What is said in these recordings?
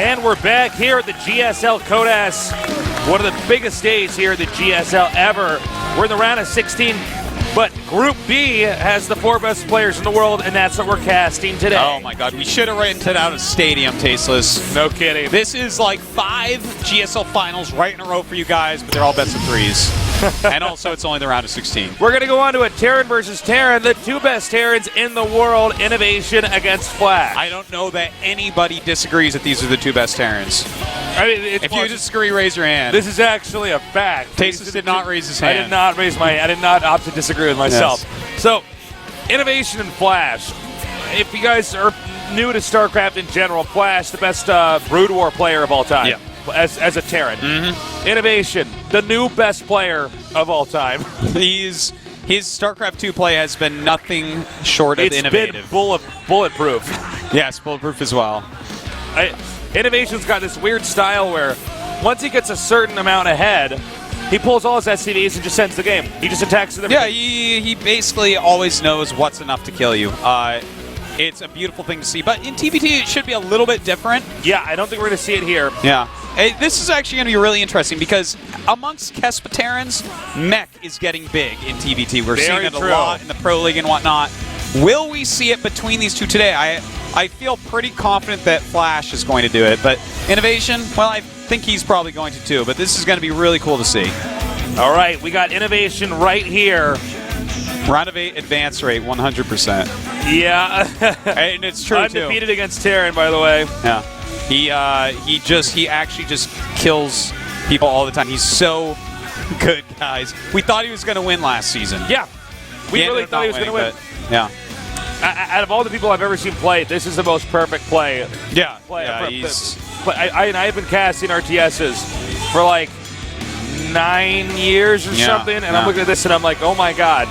And we're back here at the GSL Kodas, one of the biggest days here at the GSL ever. We're in the round of 16, but Group B has the 4 best players in the world, and that's what we're casting today. Oh my God, we should have rented out a stadium, Tasteless. No kidding. This is like 5 GSL finals right in a row for you guys, but they're all best of 3s. And also, it's only the round of 16. We're going to go on to a Terran versus Terran, the 2 best Terrans in the world, Innovation against Flash. I don't know that anybody disagrees that these are the 2 best Terrans. I mean, If you disagree, raise your hand. This is actually a fact. Tasteless did not raise his hand. I did not opt to disagree with myself. Yes. So, Innovation and Flash. If you guys are new to StarCraft in general, Flash, the best Brood War player of all time. Yeah. As a Terran. Innovation, the new best player of all time. His StarCraft 2 play has been nothing short of innovative. It's been bulletproof. Yes, bulletproof as well. Innovation's got this weird style where once he gets a certain amount ahead, he pulls all his SCVs and just sends the game. He just attacks them. Yeah, he basically always knows what's enough to kill you. It's a beautiful thing to see. But in TBT, it should be a little bit different. Yeah, I don't think we're going to see it here. Yeah. This is actually going to be really interesting because amongst Kespa Terrans, Mech is getting big in TBT. We're seeing it a lot in the Pro League and whatnot. Will we see it between these 2 today? I feel pretty confident that Flash is going to do it. But Innovation, well, I think he's probably going to too. But this is going to be really cool to see. All right, we got Innovation right here. Round of 8 advance rate, 100%. Yeah. And it's true, Undefeated against Terran, by the way. Yeah. He actually just kills people all the time. He's so good, guys. We thought he was going to win last season. Yeah. We really thought he was going to win. Yeah. Out of all the people I've ever seen play, this is the most perfect play. Yeah. I've been casting RTSs for like 9 years or something, and I'm looking at this and I'm like, oh my God.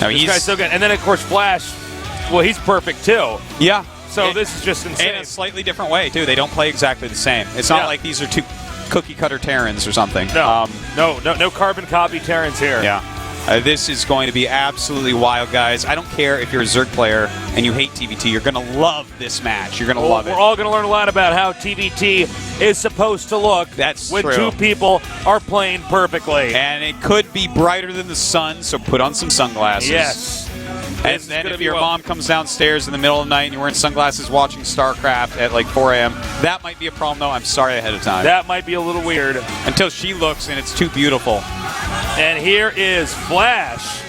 No, this guy's so good. And then, of course, Flash, well, he's perfect too. Yeah. So this is just insane. In a slightly different way, too. They don't play exactly the same. It's not like these are 2 cookie-cutter Terrans or something. No carbon copy Terrans here. Yeah. This is going to be absolutely wild, guys. I don't care if you're a Zerg player and you hate TBT. You're going to love this match. You're going to love it. We're all going to learn a lot about how TBT is supposed to look when true. 2 people are playing perfectly. And it could be brighter than the sun, so put on some sunglasses. Yes. And then if your mom comes downstairs in the middle of the night and you're wearing sunglasses watching StarCraft at like 4 a.m., that might be a problem, though. I'm sorry ahead of time. That might be a little weird. Until she looks and it's too beautiful. And here is Flash.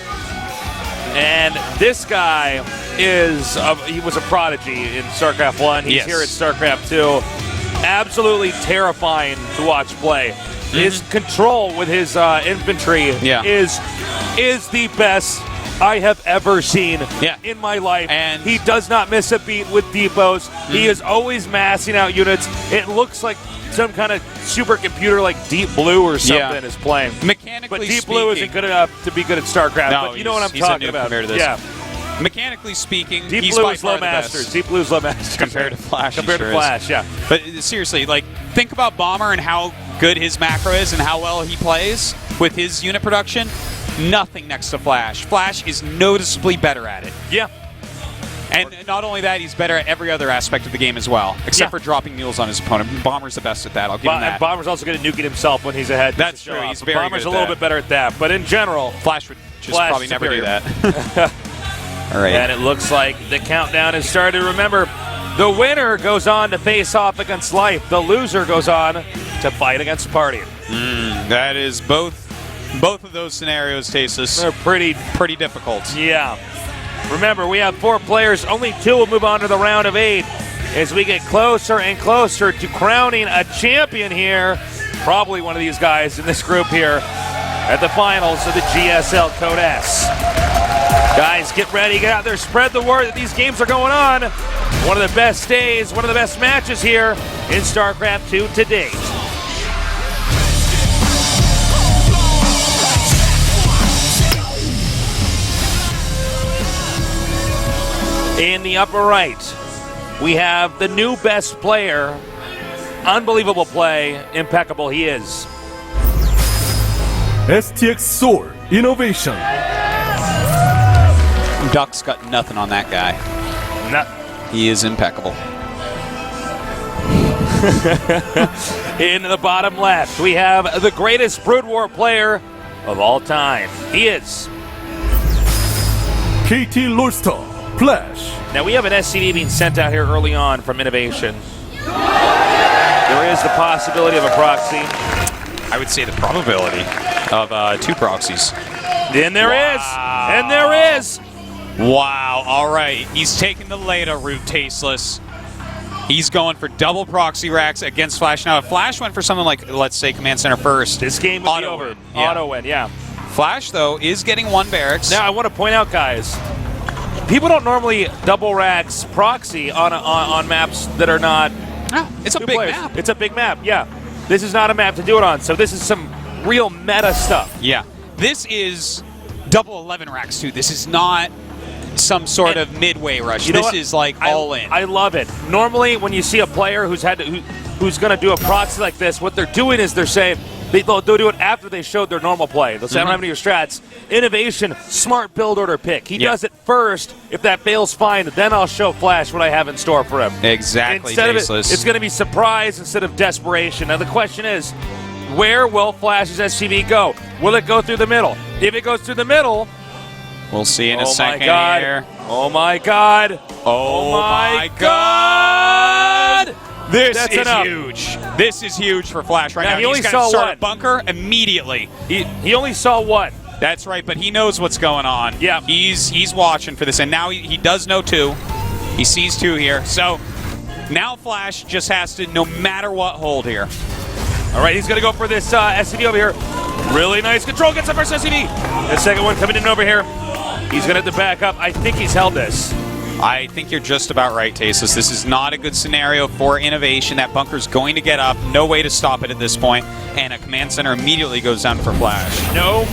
And this guy he was a prodigy in StarCraft 1. He's here at StarCraft 2. Absolutely terrifying to watch play. His control with his infantry is the best I have ever seen in my life. And he does not miss a beat with depots. He is always massing out units. It looks like some kind of supercomputer like Deep Blue or something is playing. Mechanically But Deep Blue isn't good enough to be good at StarCraft. No, but you know what I'm talking about. To this. Yeah. Mechanically speaking, Deep he's Blue by is far low the masters. best. Deep Blue is low masters. Compared to Flash. Compared to Flash, yeah. But seriously, like, think about Bomber and how good his macro is and how well he plays with his unit production. Nothing next to Flash. Flash is noticeably better at it. Yeah. And not only that, he's better at every other aspect of the game as well, except for dropping mules on his opponent. Bomber's the best at that. I'll give him that. Bomber's also good at nuking himself when he's ahead. That's true. He's very Bomber's good at a little bit better at that. But in general, Flash would just probably never do that. All right. And it looks like the countdown has started. Remember, the winner goes on to face off against life. The loser goes on to fight against party. That is both of those scenarios, Tasteless. They're pretty difficult. Yeah. Remember, we have 4 players. Only 2 will move on to the round of 8 as we get closer and closer to crowning a champion here. Probably one of these guys in this group here at the finals of the GSL Kodas. Guys, get ready, get out there, spread the word that these games are going on. One of the best days, one of the best matches here in StarCraft 2 to date. In the upper right, we have the new best player. Unbelievable play, impeccable he is. STX Soul Innovation. Duck's got nothing on that guy. He is impeccable. In the bottom left, we have the greatest Brood War player of all time. He is KT Lolstar, Flash. Now, we have an SCV being sent out here early on from Innovation. There is the possibility of a proxy. I would say the probability of 2 proxies. And there is. And there is. Wow. All right. He's taking the Leda route, Tasteless. He's going for double proxy racks against Flash. Now, if Flash went for something like, let's say, Command Center first, this game would be over. Yeah. Auto win, yeah. Flash, though, is getting 1 barracks. Now, I want to point out, guys, people don't normally double racks proxy on maps that are not. It's a big players. map. It's a big map, yeah. This is not a map to do it on, so this is some real meta stuff. Yeah. This is double 11 racks, too. This is not some sort of midway rush. This is like all in. I love it. Normally, when you see a player who's going to do a proxy like this, what they're doing is they're saying they'll do it after they showed their normal play. They'll say, I don't have any of your strats. Innovation, smart build order pick. He does it first. If that fails, fine. Then I'll show Flash what I have in store for him. Exactly. Instead of it's going to be surprise instead of desperation. Now the question is, where will Flash's SCV go? Will it go through the middle? If it goes through the middle, we'll see in a second here. Oh my God! Oh my God! This is huge. This is huge for Flash right now. He only He's saw got to start one. a bunker immediately. He only saw one. That's right, but he knows what's going on. Yeah. He's watching for this, and now he does know 2. He sees 2 here. So now Flash just has to, no matter what, hold here. All right, he's going to go for this SCV over here. Really nice control. Gets the first SCV. The second one coming in over here. He's going to have to back up. I think he's held this. I think you're just about right, Tasteless. This is not a good scenario for Innovation. That bunker's going to get up. No way to stop it at this point. And a Command Center immediately goes down for Flash. No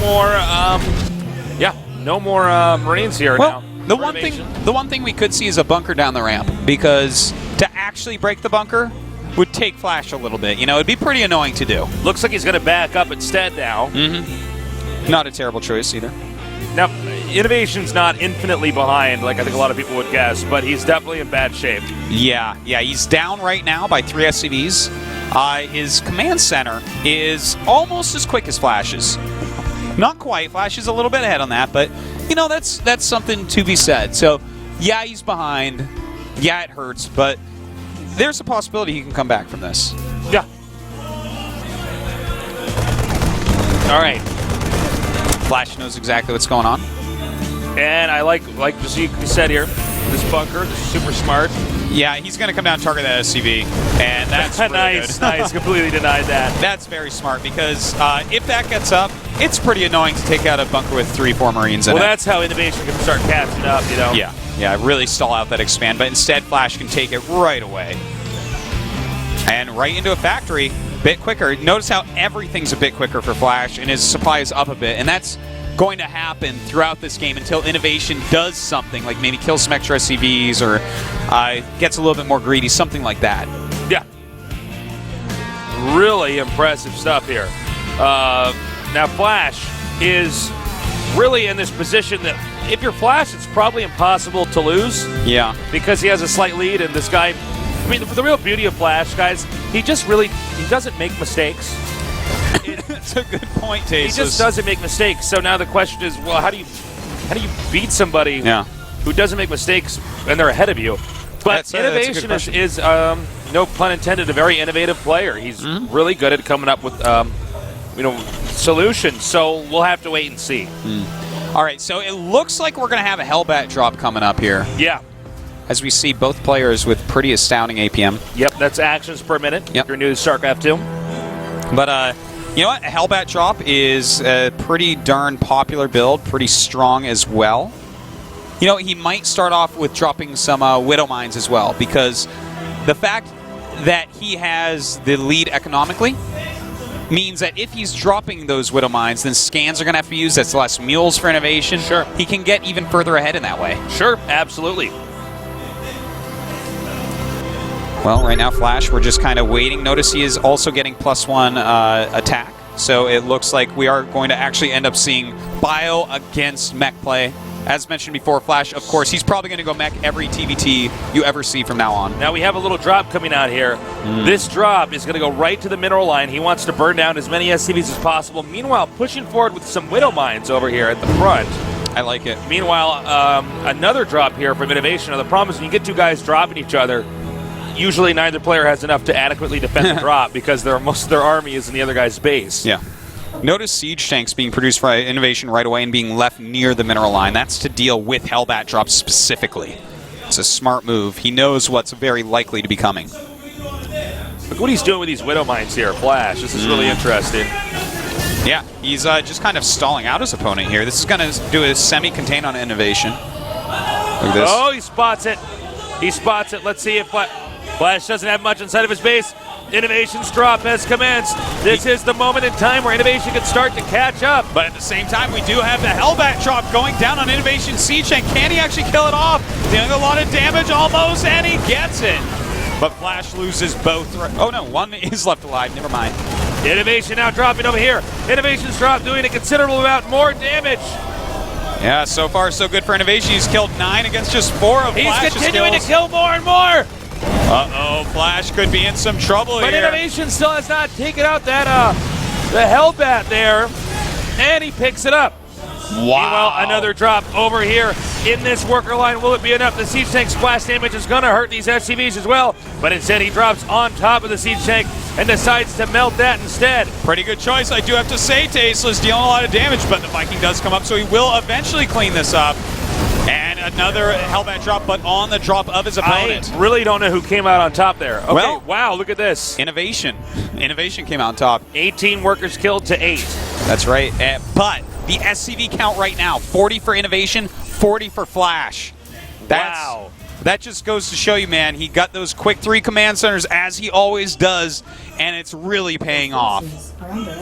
more Marines here now. The one thing we could see is a bunker down the ramp, because to actually break the bunker would take Flash a little bit. You know, it'd be pretty annoying to do. Looks like he's going to back up instead now. Not a terrible choice either. Now, Innovation's not infinitely behind, like I think a lot of people would guess, but he's definitely in bad shape. Yeah, he's down right now by 3 SCVs. His Command Center is almost as quick as Flash's. Not quite. Flash is a little bit ahead on that, but, you know, that's something to be said. So, yeah, he's behind. Yeah, it hurts, but there's a possibility he can come back from this. Yeah. All right. Flash knows exactly what's going on. And I like just you said here, this bunker, this is super smart. Yeah, he's going to come down and target that SCV, and that's really nice, good. nice. Completely denied that. That's very smart, because if that gets up, it's pretty annoying to take out a bunker with 3-4 Marines in it. Well, that's how Innovation can start catching up, you know? Yeah, really stall out that expand, but instead Flash can take it right away. And right into a factory, bit quicker. Notice how everything's a bit quicker for Flash, and his supply is up a bit, and that's going to happen throughout this game until Innovation does something, like maybe kill some extra SCVs or gets a little bit more greedy, something like that. Yeah. Really impressive stuff here. Now Flash is really in this position that if you're Flash, it's probably impossible to lose. Yeah. Because he has a slight lead, and this guy, I mean, the real beauty of Flash, guys, he doesn't make mistakes. That's a good point, Tasteless. He just doesn't make mistakes. So now the question is, well, how do you beat somebody who doesn't make mistakes and they're ahead of you? But Innovation is no pun intended, a very innovative player. He's really good at coming up with solutions. So we'll have to wait and see. All right, so it looks like we're going to have a Hellbat drop coming up here. Yeah. As we see both players with pretty astounding APM. Yep, that's actions per minute. Yep. If you're new to StarCraft 2. But, you know what? A Hellbat drop is a pretty darn popular build, pretty strong as well. You know, he might start off with dropping some Widow Mines as well, because the fact that he has the lead economically means that if he's dropping those Widow Mines, then scans are going to have to be used. That's less mules for Innovation. Sure. He can get even further ahead in that way. Sure, absolutely. Well, right now, Flash, we're just kind of waiting. Notice he is also getting +1 attack. So it looks like we are going to actually end up seeing Bio against mech play. as mentioned before, Flash, of course, he's probably going to go mech every TVT you ever see from now on. Now we have a little drop coming out here. This drop is going to go right to the mineral line. He wants to burn down as many SCVs as possible. Meanwhile, pushing forward with some Widow Mines over here at the front. I like it. Meanwhile, another drop here from Innovation. Now, the problem is when you get two guys dropping each other, usually neither player has enough to adequately defend the drop because most of their army is in the other guy's base. Yeah. Notice siege tanks being produced by Innovation right away and being left near the mineral line. That's to deal with Hellbat drops specifically. It's a smart move. He knows what's very likely to be coming. Look what he's doing with these Widow Mines here, Flash. This is really interesting. Yeah, he's just kind of stalling out his opponent here. This is going to do a semi-contain on Innovation. Look at this. Oh, he spots it. He spots it. Let's see if Flash doesn't have much inside of his base. Innovation's drop has commenced. This is the moment in time where Innovation can start to catch up. But at the same time, we do have the Hellbat drop going down on Innovation siege tank. Can he actually kill it off? Dealing a lot of damage almost, and he gets it. But Flash loses both. Oh no, one is left alive. Never mind. Innovation now dropping over here. Innovation's drop doing a considerable amount more damage. Yeah, so far so good for Innovation. He's killed 9 against just 4 of Flash's He's continuing kills. to kill more and more. Uh-oh, Flash could be in some trouble but here. But Innovation still has not taken out that the Hellbat there, and he picks it up. Wow. Meanwhile, another drop over here in this worker line. Will it be enough? The siege tank splash damage is going to hurt these SCVs as well, but instead he drops on top of the siege tank and decides to melt that instead. Pretty good choice, I do have to say. Tasteless dealing a lot of damage, but the Viking does come up, so he will eventually clean this up. And another Hellbat drop, but on the drop of his opponent. I really don't know who came out on top there. Okay, well, wow, look at this. Innovation came out on top. 18 workers killed to 8. That's right, but the SCV count right now, 40 for Innovation, 40 for Flash. Wow. That just goes to show you, man, he got those quick 3 command centers as he always does, and it's really paying off.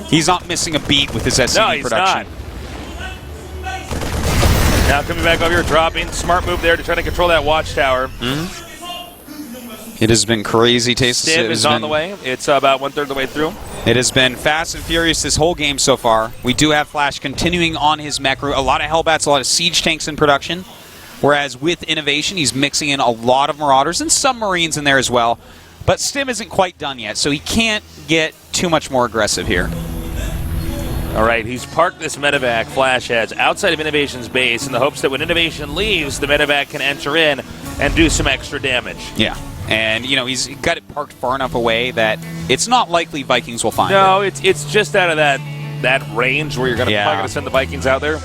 He's not missing a beat with his SCV production. Not. Now coming back over here, dropping. Smart move there to try to control that watchtower. It has been crazy. Stim is on the way. It's about 1/3 of the way through. It has been fast and furious this whole game so far. We do have Flash continuing on his mech route. A lot of Hellbats, a lot of siege tanks in production. Whereas with Innovation, he's mixing in a lot of Marauders and some Marines in there as well. But Stim isn't quite done yet, so he can't get too much more aggressive here. All right, he's parked this medevac, Flash has, outside of Innovation's base in the hopes that when Innovation leaves, the medevac can enter in and do some extra damage. Yeah, and, you know, he's got it parked far enough away that it's not likely Vikings will find it. No, it's just out of that range where you're probably going to send the Vikings out there.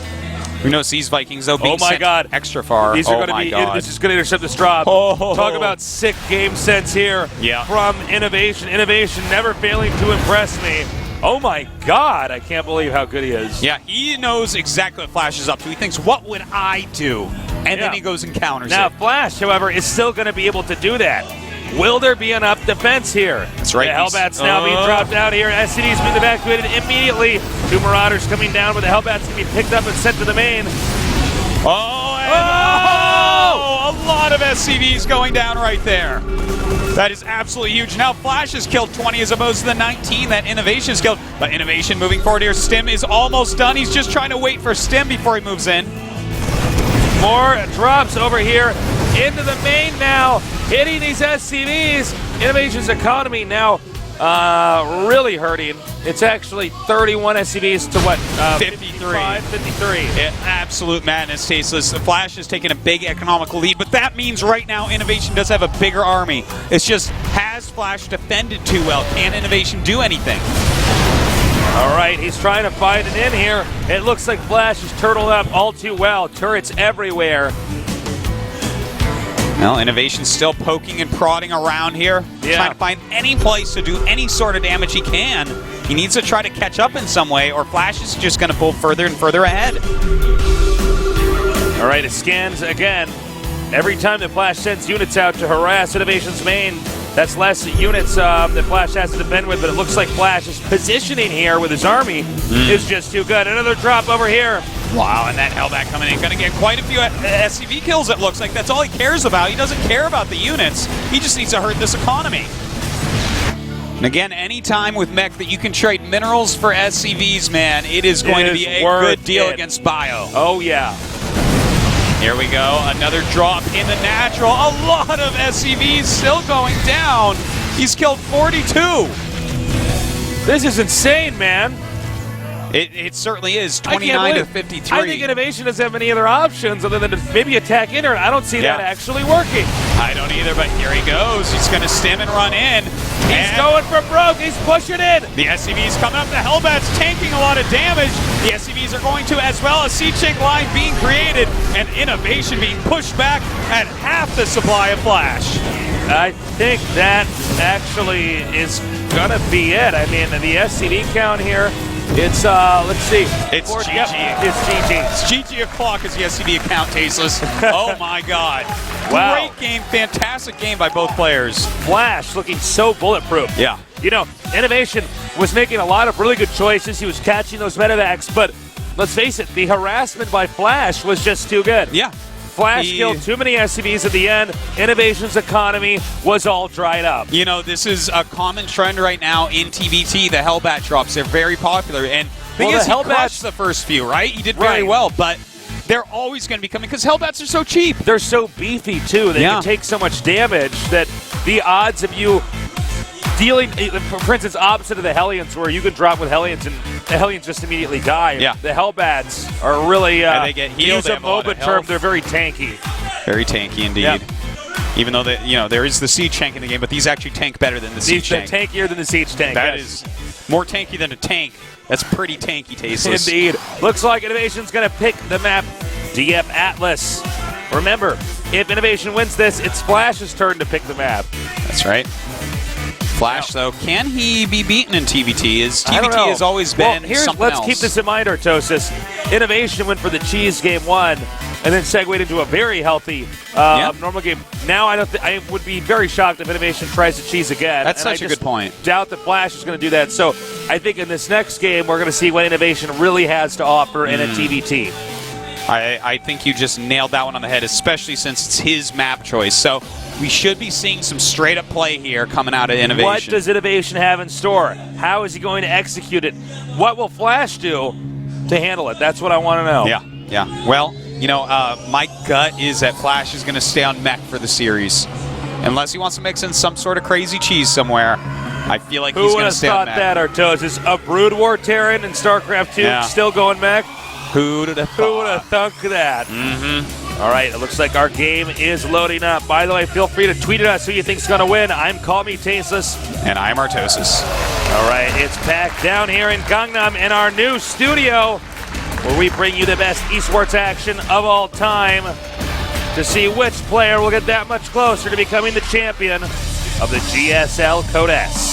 Who knows these Vikings, though, being sent extra far. These are going to be. This is going to intercept this drop. Talk about sick game sense here from Innovation. Innovation never failing to impress me. Oh my God, I can't believe how good he is. Yeah, he knows exactly what Flash is up to. He thinks, what would I do? And then he goes and counters it. Now, Flash, however, is still going to be able to do that. Will there be enough defense here? That's right. The Hellbats now being dropped out here. SCVs being evacuated immediately. 2 Marauders coming down, but the Hellbats can be picked up and sent to the main. A lot of SCVs going down right there. That is absolutely huge. Now Flash has killed 20 as opposed to the 19 that Innovation has killed. But Innovation moving forward here. Stim is almost done. He's just trying to wait for Stim before he moves in. More drops over here into the main now, hitting these SCVs. Innovation's economy now really hurting. It's actually 31 SCVs to what? 53. 53. Yeah, absolute madness, Tasteless. The Flash has taken a big economical lead, but that means right now Innovation does have a bigger army. It's just, has Flash defended too well? Can Innovation do anything? All right, he's trying to fight it in here. It looks like Flash is turtled up all too well. Turrets everywhere. Well, Innovation's still poking and prodding around here, trying to find any place to do any sort of damage he can. He needs to try to catch up in some way, or Flash is just going to pull further and further ahead. All right, it scans again. Every time that Flash sends units out to harass Innovation's main, that's less units that Flash has to defend with, but it looks like Flash's positioning here with his army is just too good. Another drop over here. Wow, and that Hellbat coming in. Going to get quite a few SCV kills, it looks like. That's all he cares about. He doesn't care about the units. He just needs to hurt this economy. And again, any time with mech that you can trade minerals for SCVs, man, it is going to be a good deal against Bio. Oh, yeah. Here we go. Another drop in the natural. A lot of SCVs still going down. He's killed 42. This is insane, man. It certainly is. 29 to 53. I think Innovation doesn't have any other options other than to maybe attack in, I don't see that actually working. I don't either, but here he goes. He's going to stim and run in. He's going for broke. He's pushing in. The SCV's coming up. The Hellbat's taking a lot of damage. The SCVs are going to, as well as Siege line being created and Innovation being pushed back at half the supply of Flash. I think that actually is going to be it. I mean, the SCV count here, it's, let's see. It's GG. Yep, it's GG. It's GG o'clock as the SCV account, Tasteless. Oh my God. Wow. Great game. Fantastic game by both players. Flash looking so bulletproof. Yeah. You know, Innovation was making a lot of really good choices. He was catching those medevacs, but let's face it, the harassment by Flash was just too good. Yeah. Flash killed too many SCVs at the end. Innovation's economy was all dried up. You know, this is a common trend right now in TVT. The Hellbat drops, they're very popular. And the Hellbat crushed the first few, right? He did very well, but they're always going to be coming because Hellbats are so cheap. They're so beefy, too. They can take so much damage that the odds of you dealing, for instance, opposite of the Hellions, where you can drop with Hellions and the Hellions just immediately die. Yeah. The Hellbats are really, and they get healed. to use a MOBA term, they're very tanky. Very tanky indeed. Yep. Even though there is the Siege tank in the game, but these actually tank better than the Siege tank. They're tankier than the Siege tank. That is more tanky than a tank. That's pretty tanky, Tasteless. Indeed. Looks like Innovation's going to pick the map DF Atlas. Remember, if Innovation wins this, it's Flash's turn to pick the map. That's right. Flash, though, can he be beaten in TVT? TVT has always been something else. Let's keep this in mind, Artosis. Innovation went for the cheese game 1, and then segued into a very healthy normal game. Now, I would be very shocked if Innovation tries to cheese again. That's such a good point. Doubt that Flash is going to do that. So I think in this next game, we're going to see what Innovation really has to offer in a TVT. I think you just nailed that one on the head, especially since it's his map choice. So we should be seeing some straight-up play here coming out of Innovation. What does Innovation have in store? How is he going to execute it? What will Flash do to handle it? That's what I want to know. Yeah. Well, you know, my gut is that Flash is going to stay on mech for the series. Unless he wants to mix in some sort of crazy cheese somewhere. I feel like he's going to stay on mech. Who would have thought that, Artosis? A Brood War Terran in StarCraft 2 still going mech? Who would have thunk that? All right, it looks like our game is loading up. By the way, feel free to tweet at us who you think's going to win. I'm Call Me Tasteless. And I'm Artosis. All right, it's packed down here in Gangnam in our new studio, where we bring you the best esports action of all time to see which player will get that much closer to becoming the champion of the GSL Code S.